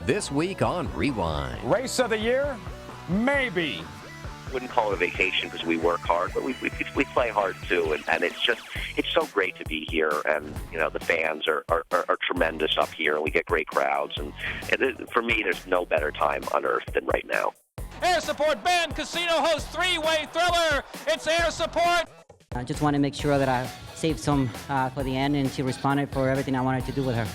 This week on Rewind. Race of the year? Maybe. Wouldn't call it a vacation because we work hard, but we play hard too, and it's so great to be here, and the fans are tremendous up here, and we get great crowds, and for me, there's no better time on earth than right now. Air Support Band Casino hosts three-way thriller. It's Air Support. I just want to make sure that I saved some for the end, and she responded for everything I wanted to do with her.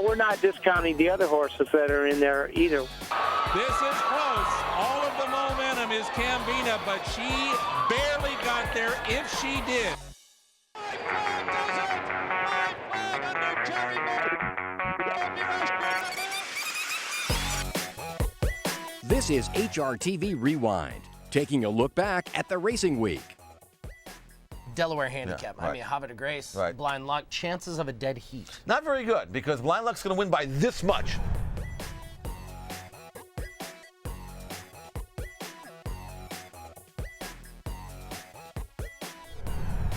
We're not discounting the other horses that are in there either. This is close. All of the momentum is Cambina, but she barely got there if she did. This is Hrtv Rewind, taking a look back at the racing week. Delaware handicap. Yeah, right. I mean, Havre de Grace, Right. Blind Luck, chances of a dead heat. Not very good, because Blind Luck's going to win by this much.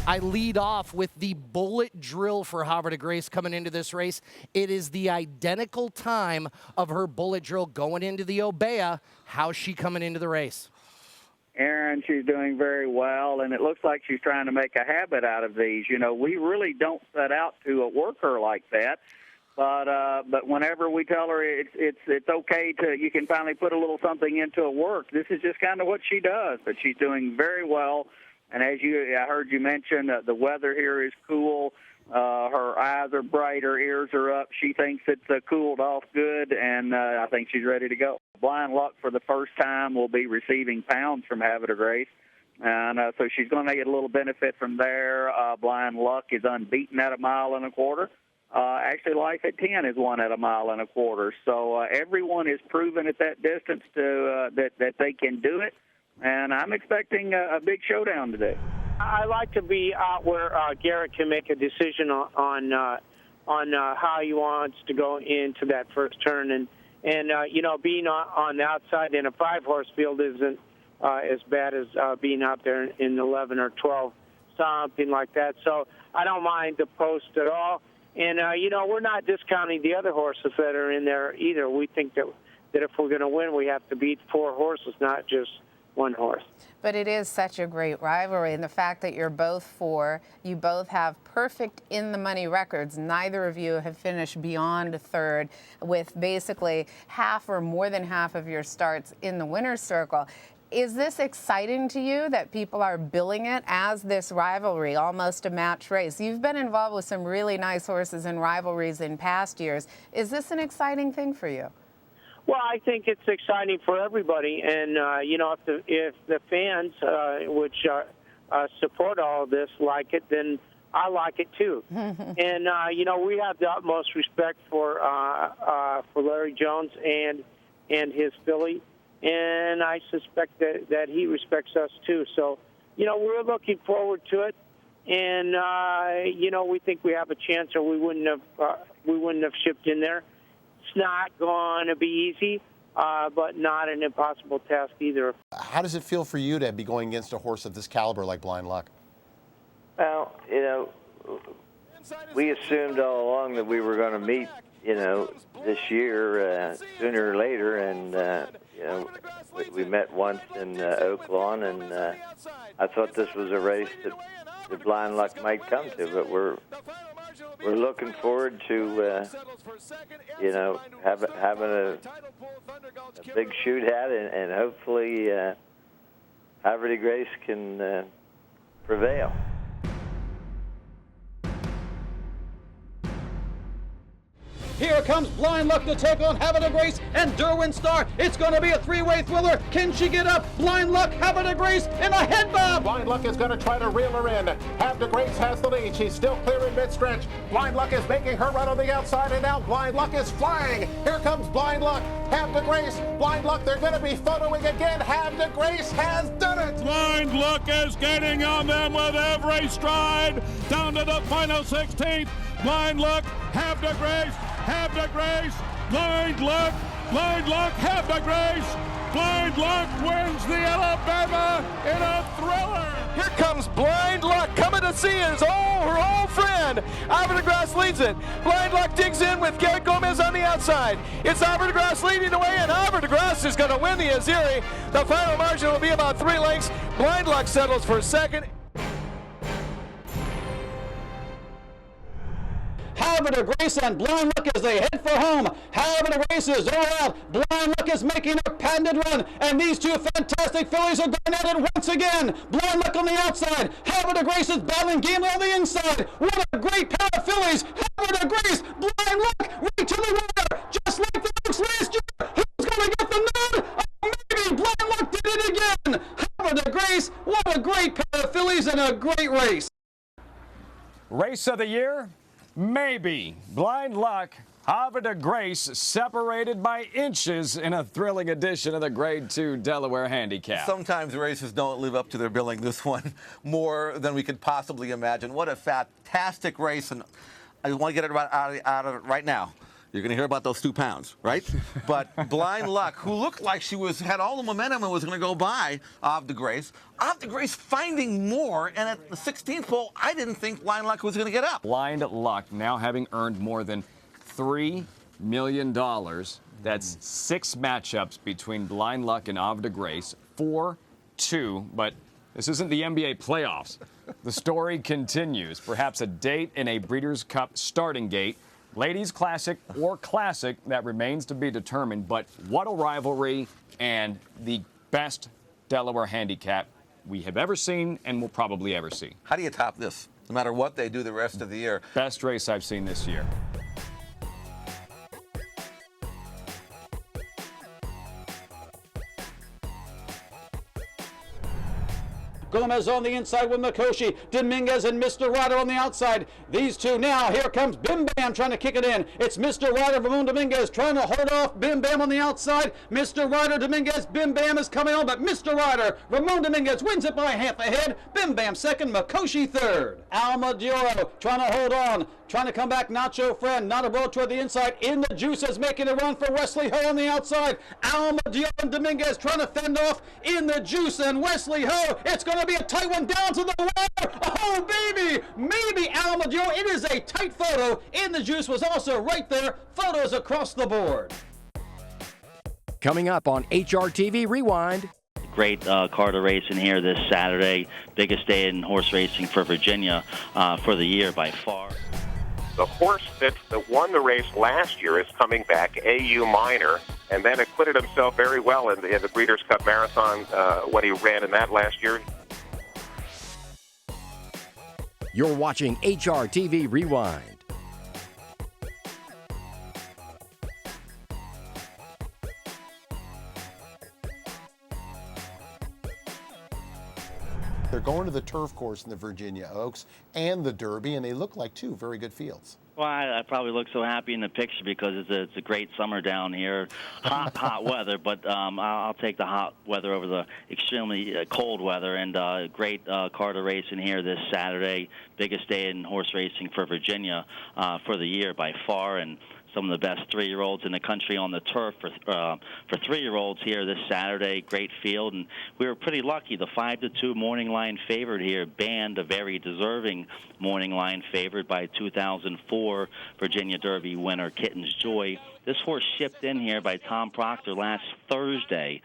I lead off with the bullet drill for Havre de Grace coming into this race. It is the identical time of her bullet drill going into the Obeah. How's she coming into the race? Aaron, she's doing very well, and it looks like she's trying to make a habit out of these. We really don't set out to work her like that, but whenever we tell her it's okay you can finally put a little something into a work. This is just kind of what she does, but she's doing very well. And as I heard you mention, the weather here is cool. Her eyes are bright, her ears are up. She thinks it's cooled off good, and I think she's ready to go. Blind Luck, for the first time, will be receiving pounds from Havre de Grace, and so she's going to get a little benefit from there. Blind Luck is unbeaten at 1.25 miles. Actually, Life at 10 is won at 1.25 miles. So everyone is proven at that distance that they can do it, and I'm expecting a big showdown today. I like to be out where Garrett can make a decision on how he wants to go into that first turn, and being on the outside in a 5-horse field isn't as bad as being out there in 11 or 12, something like that. So I don't mind the post at all, and we're not discounting the other horses that are in there either. We think that if we're going to win, we have to beat 4 horses, not just 1 horse. But it is such a great rivalry, and the fact that you're both 4, you both have perfect in-the-money records. Neither of you have finished beyond third, with basically half or more than half of your starts in the winner's circle. Is this exciting to you that people are billing it as this rivalry, almost a match race? You've been involved with some really nice horses in rivalries in past years. Is this an exciting thing for you? Well, I think it's exciting for everybody, and if the fans, which support all of this, like it, then I like it too. And we have the utmost respect for Larry Jones and his filly, and I suspect that he respects us too. So, we're looking forward to it, and we think we have a chance, or we wouldn't have shipped in there. It's not going to be easy, but not an impossible task either. How does it feel for you to be going against a horse of this caliber like Blind Luck? Well, we assumed all along that we were going to meet, this year sooner or later, and we met once in Oak Lawn, and I thought this was a race that Blind Luck might come to, but we're looking forward to, having a big shoot at it, and hopefully Havre de Grace can prevail. Here comes Blind Luck to take on Havre de Grace and Derwin Starr. It's going to be a 3-way thriller. Can she get up? Blind Luck, Havre de Grace in a head bob. Blind Luck is going to try to reel her in. Havre de Grace has the lead. She's still clear in mid-stretch. Blind Luck is making her run on the outside, and now Blind Luck is flying. Here comes Blind Luck. Havre de Grace, Blind Luck, they're going to be photoing again. Havre de Grace has done it. Blind Luck is gaining on them with every stride. Down to the final 16th. Blind Luck, Havre de Grace, Havre de Grace, Blind Luck, Havre de Grace. Blind Luck wins the Alabama in a thriller. Here comes Blind Luck coming to see her old friend, Hrtv Rewind leads it. Blind Luck digs in with Garrett Gomez on the outside. It's Hrtv Rewind leading the way, and Hrtv Rewind is going to win the Azeri. The final margin will be about 3 lengths. Blind Luck settles for second. Hrtv Rewind and Blind Luck as they head for home. Hrtv Rewind is all out. Blind Luck is making a patented run, and these two fantastic fillies are going at it once again. Blind Luck on the outside. Hrtv Rewind is battling Gimli on the inside. What a great pair of fillies. Hrtv Rewind, Blind Luck, right to the wire, just like the Oaks last year. Who's going to get the nod? Oh, maybe Blind Luck did it again. Hrtv Rewind, what a great pair of fillies and a great race. Race of the year? Maybe. Blind Luck, Havre de Grace separated by inches in a thrilling edition of the Grade 2 Delaware Handicap. Sometimes races don't live up to their billing. This one more than we could possibly imagine. What a fantastic race, and I want to get it out of it right now. You're going to hear about those 2 pounds, right? But Blind Luck, who looked like she had all the momentum and was going to go by Hrtv Rewind. Hrtv Rewind finding more, and at the 16th pole, I didn't think Blind Luck was going to get up. Blind Luck now having earned more than $3 million. That's 6 matchups between Blind Luck and Hrtv Rewind, 4-2, but this isn't the NBA playoffs. The story continues. Perhaps a date in a Breeders' Cup starting gate. Ladies Classic or Classic, that remains to be determined, but what a rivalry and the best Delaware handicap we have ever seen and will probably ever see. How do you top this, no matter what they do the rest of the year? Best race I've seen this year. Gomez on the inside with Mikoshi. Dominguez and Mr. Ryder on the outside. These two now. Here comes Bim Bam trying to kick it in. It's Mr. Ryder, Ramon Dominguez trying to hold off Bim Bam on the outside. Mr. Ryder, Dominguez, Bim Bam is coming on, but Mr. Ryder, Ramon Dominguez wins it by half a head. Bim Bam second, Mikoshi third. Almadioro trying to hold on. Trying to come back, Nacho Friend, not a ball toward the inside. In the juices, making a run for Wesley Ho on the outside. Almadioro and Dominguez trying to fend off in the juice, and Wesley Ho, it's going to be a tight one down to the wire. Oh, baby, maybe Almadioro. It is a tight photo. In the juice was also right there. Photos across the board. Coming up on HRTV Rewind. Great Carter racing here this Saturday. Biggest day in horse racing for Virginia for the year by far. The horse that won the race last year is coming back, AU Minor, and then acquitted himself very well in the Breeders' Cup Marathon when he ran in that last year. You're watching HRTV Rewind. They're going to the turf course in the Virginia Oaks and the Derby, and they look like 2 very good fields. Well, I probably look so happy in the picture because it's a great summer down here. Hot weather, but I'll take the hot weather over the extremely cold weather. And great Carter racing here this Saturday. Biggest day in horse racing for Virginia for the year by far. And some of the best 3-year-olds in the country on the turf for 3-year-olds here this Saturday. Great field, and we were pretty lucky. The 5-2 morning line favorite here, Band, a very deserving morning line favorite by 2004 Virginia Derby winner Kitten's Joy. This horse shipped in here by Tom Proctor last Thursday,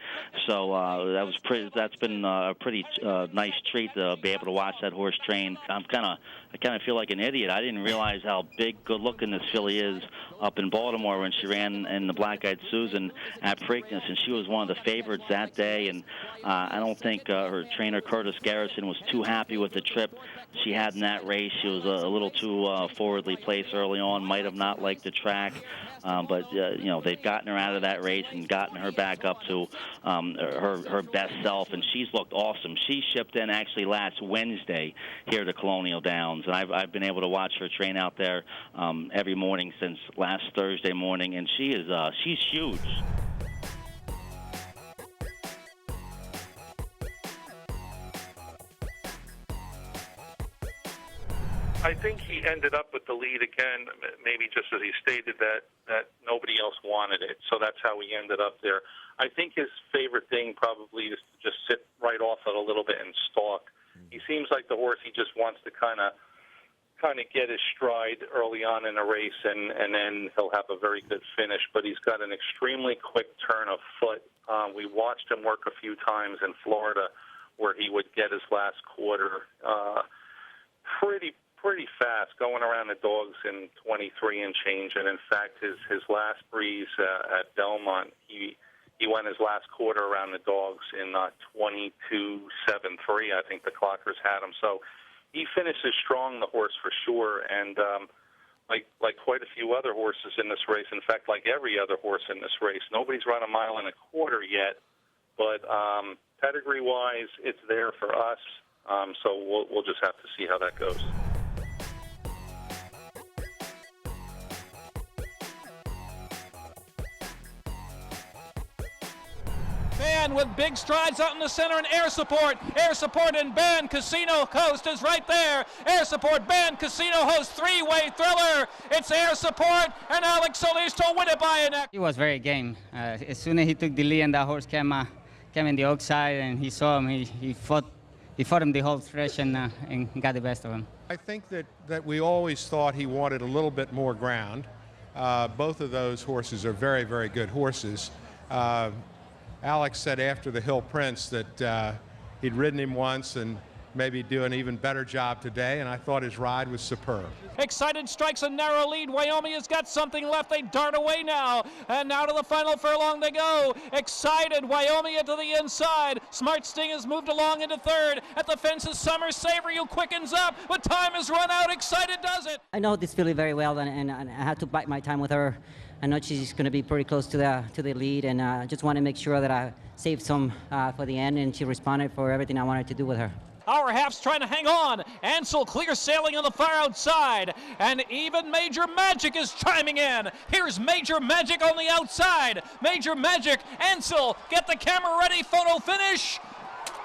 so that's been a pretty nice treat to be able to watch that horse train. I kind of feel like an idiot. I didn't realize how big, good-looking this filly is up in Baltimore when she ran in the Black-Eyed Susan at Preakness, and she was one of the favorites that day. And I don't think her trainer Curtis Garrison was too happy with the trip she had in that race. She was a little too forwardly placed early on. Might have not liked the track. But they've gotten her out of that race and gotten her back up to her best self, and she's looked awesome. She shipped in actually last Wednesday here to Colonial Downs, and I've been able to watch her train out there every morning since last Thursday morning, and she's huge. I think he ended up with the lead again, maybe just as he stated that nobody else wanted it. So that's how he ended up there. I think his favorite thing probably is to just sit right off it a little bit and stalk. He seems like the horse he just wants to kind of kind of get his stride early on in a race, and then he'll have a very good finish. But he's got an extremely quick turn of foot. We watched him work a few times in Florida where he would get his last quarter pretty fast, going around the dogs in 23 and change. And in fact, his last breeze at Belmont, he went his last quarter around the dogs in 22.73. I think the clockers had him. So he finishes strong, the horse, for sure. And like quite a few other horses in this race, in fact, like every other horse in this race, nobody's run a mile and a quarter yet. But pedigree-wise, it's there for us. So we'll just have to see how that goes. Man with big strides out in the center and air support and Band Casino Host is right there. Air support, Band Casino Host, three-way thriller. It's air support and Alex Solis to win it by a neck. He was very game. As soon as he took the lead and that horse came in the outside and he saw him, he fought him the whole stretch and got the best of him. I think that we always thought he wanted a little bit more ground. Both of those horses are very, very good horses. Alex said after the Hill Prince that he'd ridden him once and maybe do an even better job today, and I thought his ride was superb. Excited strikes a narrow lead. Wyoming has got something left. They dart away now, and now to the final furlong they go. Excited, Wyoming into the inside. Smart Sting has moved along into third. At the fences, Summer Savory, who quickens up, but time has run out. Excited does it. I know this filly very well, and I had to bite my time with her. I know she's going to be pretty close to the lead, and I just want to make sure that I saved some for the end, and she responded for everything I wanted to do with her. Our half's trying to hang on. Ansel clear sailing on the far outside, and even Major Magic is chiming in. Here's Major Magic on the outside. Major Magic, Ansel, get the camera ready, photo finish.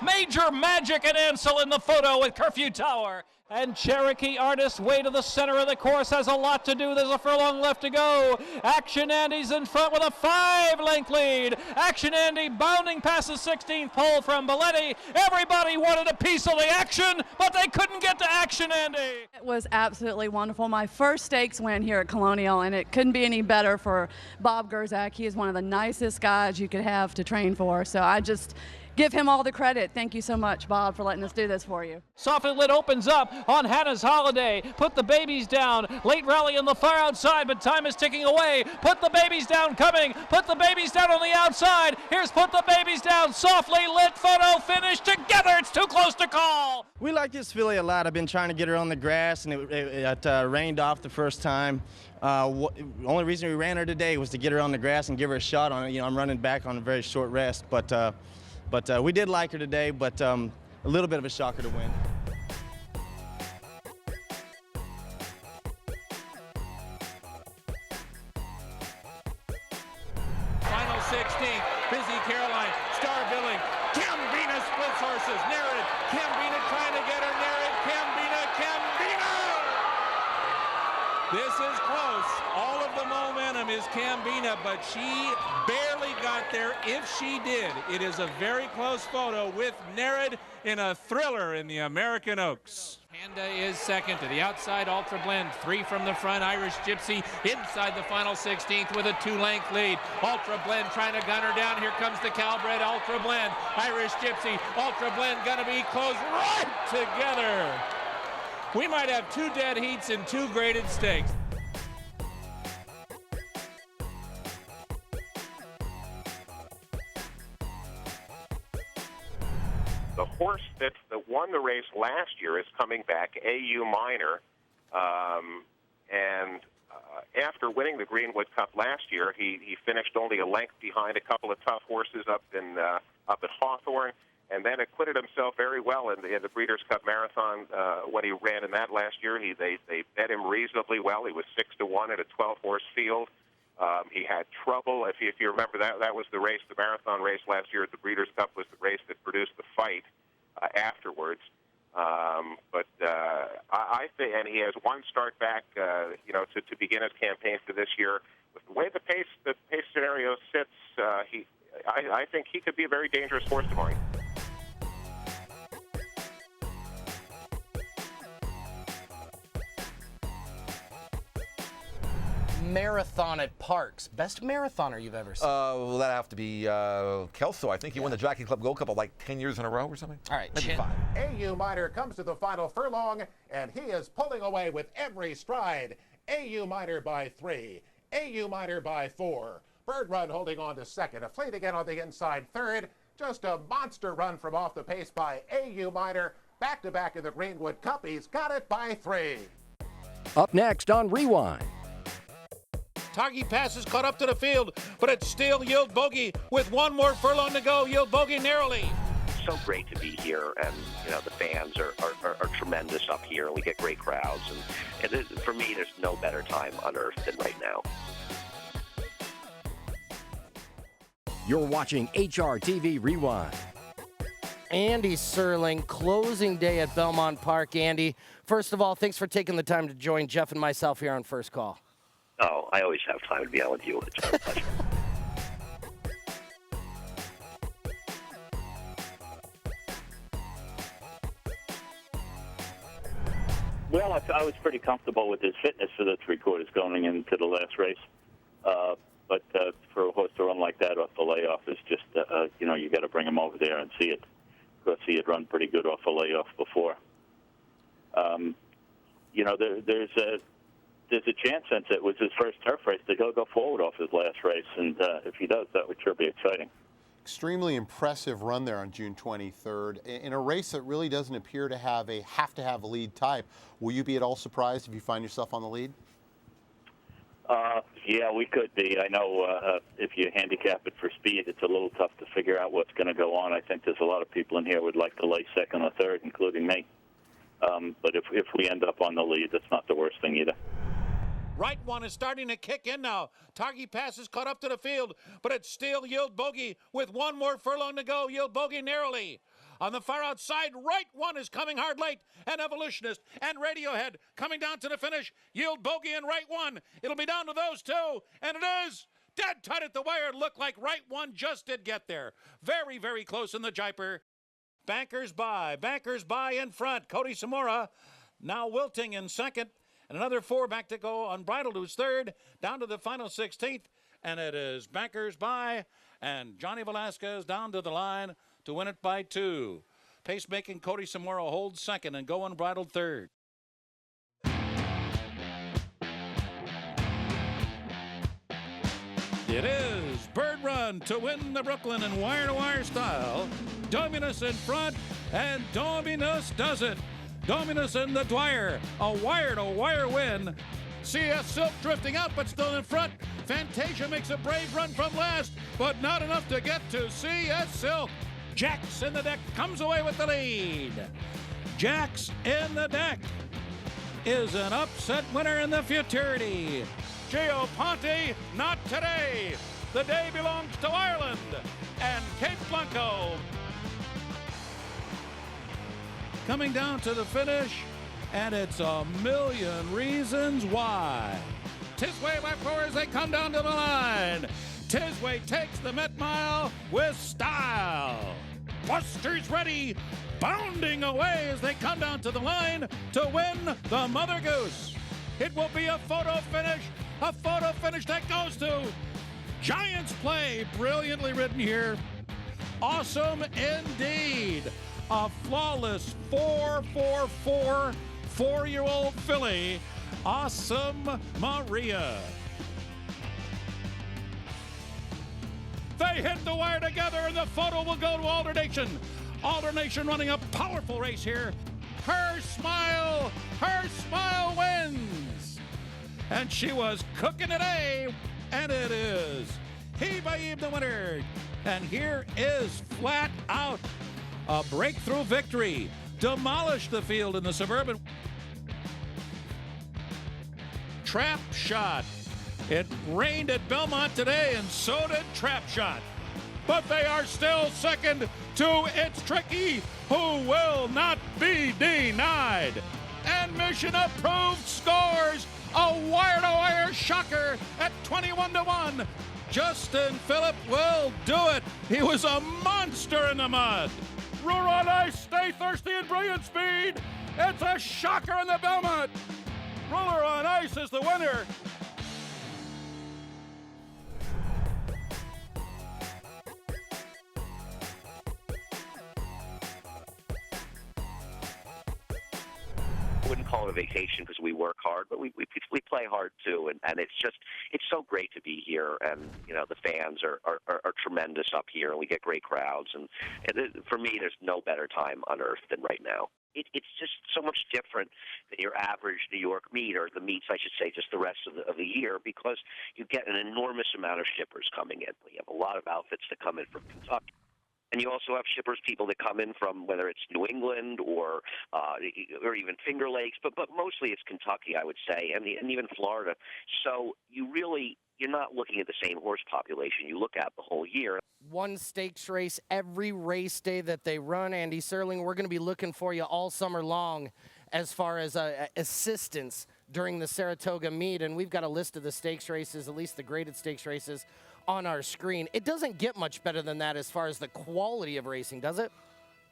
Major Magic and Ansel in the photo at Curfew Tower. And Cherokee Artist, way to the center of the course, has a lot to do. There's a furlong left to go. Action Andy's in front with a 5-length lead. Action Andy bounding past the 16th pole from Belletti. Everybody wanted a piece of the action, but they couldn't get to Action Andy. It was absolutely wonderful. My first stakes win here at Colonial, and it couldn't be any better for Bob Gerzak. He is one of the nicest guys you could have to train for. So I just give him all the credit. Thank you so much, Bob, for letting us do this for you. Softly Lit opens up on Hannah's Holiday. Put the babies down. Late rally on the far outside, but time is ticking away. Put the babies down coming. Put the babies down on the outside. Here's Put the Babies Down. Softly Lit photo finish together. It's too close to call. We like this filly a lot. I've been trying to get her on the grass, and it rained off the first time. Only reason we ran her today was to get her on the grass and give her a shot on it. You know, I'm running back on a very short rest, but we did like her today, but a little bit of a shocker to win. Final 16th, Busy Caroline, Star Billing, Cambina splits horses, Nerid, Cambina trying to get her, Nerid, Cambina! This is close. All of the momentum is Cambina, but she barely got there. If she did, it is a very close photo with Nerid in a thriller in the American Oaks. Panda is second to the outside, Ultra Blend, 3 from the front, Irish Gypsy inside the final 16th with a 2-length lead. Ultra Blend trying to gun her down. Here comes the Calbred, Ultra Blend, Irish Gypsy, Ultra Blend gonna be close right together. We might have 2 dead heats and 2 graded stakes. The horse that won the race last year is coming back, AU Minor, and after winning the Greenwood Cup last year, he finished only a length behind a couple of tough horses up at Hawthorne, and then acquitted himself very well in the Breeders' Cup Marathon when he ran in that last year. They bet him reasonably well. He was 6-1 at a 12-horse field. He had trouble. If you remember, that was the race, the marathon race last year at the Breeders' Cup was the race that produced the fight afterwards. But I think, and he has one start back, to begin his campaign for this year. With the way the pace scenario sits, I think he could be a very dangerous horse tomorrow. marathon at Parks. Best marathoner you've ever seen. Well, that'd have to be Kelso. I think he won the Jockey Club Gold Cup like 10 years in a row or something. All right, maybe 5. AU Minor comes to the final furlong, and he is pulling away with every stride. AU Minor by 3. AU Minor by 4. Bird Run holding on to second. A Fleet again on the inside third. Just a monster run from off the pace by AU Minor. Back-to-back in the Greenwood Cup. He's got it by 3. Up next on Rewind. Toggy passes caught up to the field, but it's still Yield Bogey with one more furlong to go. Yield Bogey narrowly. So great to be here, and the fans are tremendous up here, and we get great crowds. And for me, there's no better time on earth than right now. You're watching HRTV Rewind. Andy Serling, closing day at Belmont Park. Andy, first of all, thanks for taking the time to join Jeff and myself here on First Call. Oh, I always have time to be on with you. It's my pleasure. Well, I was pretty comfortable with his fitness for the 3/4 going into the last race. But for a horse to run like that off the layoff is just, you got to bring him over there and see it. Because he had run pretty good off a layoff before. There's a chance, since it was his first turf race, that he'll go forward off his last race. And if he does, that would sure be exciting. Extremely impressive run there on June 23rd. In a race that really doesn't appear to have a lead type, will you be at all surprised if you find yourself on the lead? Yeah, we could be. I know if you handicap it for speed, it's a little tough to figure out what's going to go on. I think there's a lot of people in here who would like to lay second or third, including me. But if we end up on the lead, that's not the worst thing either. Right one is starting to kick in now. Toggy passes caught up to the field, but it's still Yield Bogey with one more furlong to go. Yield Bogey narrowly. On the far outside, right one is coming hard late, and Evolutionist and Radiohead coming down to the finish. Yield Bogey and right one. It'll be down to those two, and it is dead tight at the wire. Looked like right one just did get there. Very, very close in the Jiper. Bankers by in front. Cody Samora now wilting in second, and another 4 back to go. Unbridled, who's third, down to the final 16th, and it is Bankers by, and Johnny Velasquez down to the line to win it by 2. Pacemaking Cody Samora holds second and Go Unbridled third. It is Bird Run to win the Brooklyn in wire-to-wire style. Dominus in front, and Dominus does it. Dominus in the Dwyer, a wire-to-wire win. CS Silk drifting out, but still in front. Fantasia makes a brave run from last, but not enough to get to CS Silk. Jax in the deck comes away with the lead. Jax in the deck is an upset winner in the Futurity. Gio Ponte, not today. The day belongs to Ireland and Cape Blanco. Coming down to the finish, and it's a million reasons why. Tisway by 4 as they come down to the line. Tisway takes the Met Mile with style. Buster's ready, bounding away as they come down to the line to win the Mother Goose. It will be a photo finish that goes to Giants Play, brilliantly ridden here. Awesome indeed. A flawless 4-4-4 4-year-old filly, Awesome Maria. They hit the wire together, and the photo will go to Alternation. Alternation running a powerful race here. Her smile wins. And she was cooking today, and it is Eve the winner. And here is Flat Out, a breakthrough victory. Demolished the field in the Suburban. Trap Shot. It rained at Belmont today, and so did Trap Shot. But they are still second to It's Tricky, who will not be denied. And Mission Approved scores a wire-to-wire shocker at 21-1. Justin Phillip will do it. He was a monster in the mud. Ruler on Ice, Stay Thirsty and Brilliant Speed. It's a shocker in the Belmont. Ruler on Ice is the winner. wouldn't call it a vacation because we work hard, but we play hard too, and it's so great to be here, and the fans are tremendous up here, and we get great crowds, and for me, there's no better time on earth than right now. It's just so much different than your average New York meet, or the meets, I should say, just the rest of the year, because you get an enormous amount of shippers coming in. You have a lot of outfits that come in from Kentucky. And you also have shippers, people that come in from whether it's New England or even Finger Lakes, but mostly it's Kentucky, I would say, and even Florida. So you're not looking at the same horse population you look at the whole year. One stakes race every race day that they run. Andy Serling, we're going to be looking for you all summer long as far as assistance during the Saratoga meet, and we've got a list of the stakes races, at least the graded stakes races, on our screen. It doesn't get much better than that as far as the quality of racing, does it?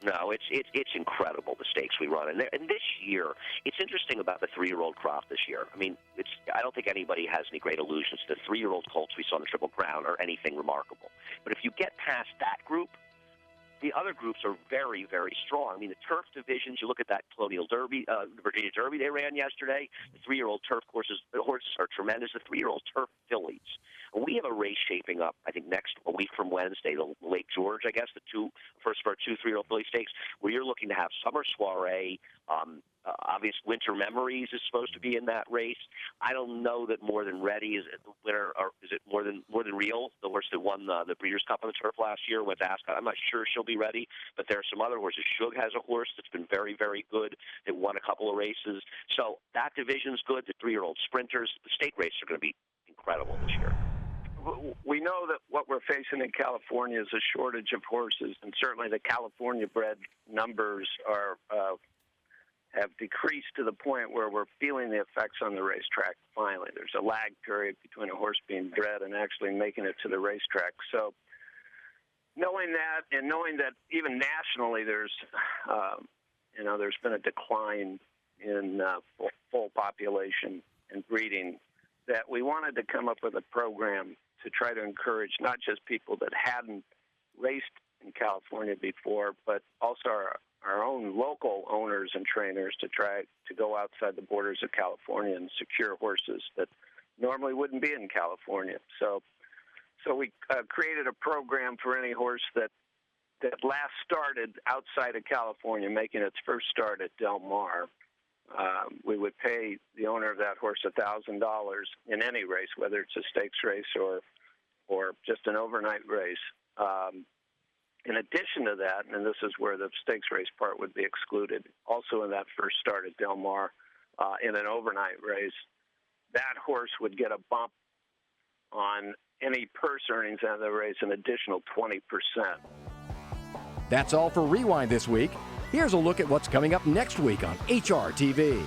No, it's incredible, the stakes we run. And this year, it's interesting about the 3-year-old crop this year. I mean, I don't think anybody has any great illusions. The 3-year-old colts we saw in the Triple Crown are anything remarkable. But if you get past that group, the other groups are very, very strong. I mean, the turf divisions, you look at that Colonial Derby, Virginia Derby they ran yesterday. The 3-year-old turf horses are tremendous. The 3-year-old turf fillies. And we have a race shaping up, I think, a week from Wednesday, the Lake George, I guess, first of our 2 3-year-old filly stakes, where you're looking to have Summer Soiree. Obvious Winter Memories is supposed to be in that race. I don't know that More Than Ready is the winner, or is it More Than Real, the horse that won the Breeders' Cup on the turf last year with Ascot. I'm not sure she'll be ready, but there are some other horses. Shug has a horse that's been very, very good. They won a couple of races. So that division's good. The 3-year-old sprinters, the stake races are going to be incredible this year. We know that what we're facing in California is a shortage of horses, and certainly the California-bred numbers have decreased to the point where we're feeling the effects on the racetrack finally. There's a lag period between a horse being bred and actually making it to the racetrack. So knowing that, and knowing that even nationally there's been a decline in full population and breeding, that we wanted to come up with a program to try to encourage not just people that hadn't raced in California before, but also our own local owners and trainers to try to go outside the borders of California and secure horses that normally wouldn't be in California. So we created a program for any horse that last started outside of California, making its first start at Del Mar. We would pay the owner of that horse $1,000 in any race, whether it's a stakes race or just an overnight race. In addition to that, and this is where the stakes race part would be excluded, also in that first start at Del Mar, in an overnight race, that horse would get a bump on any purse earnings out of the race, an additional 20%. That's all for Rewind this week. Here's a look at what's coming up next week on HRTV.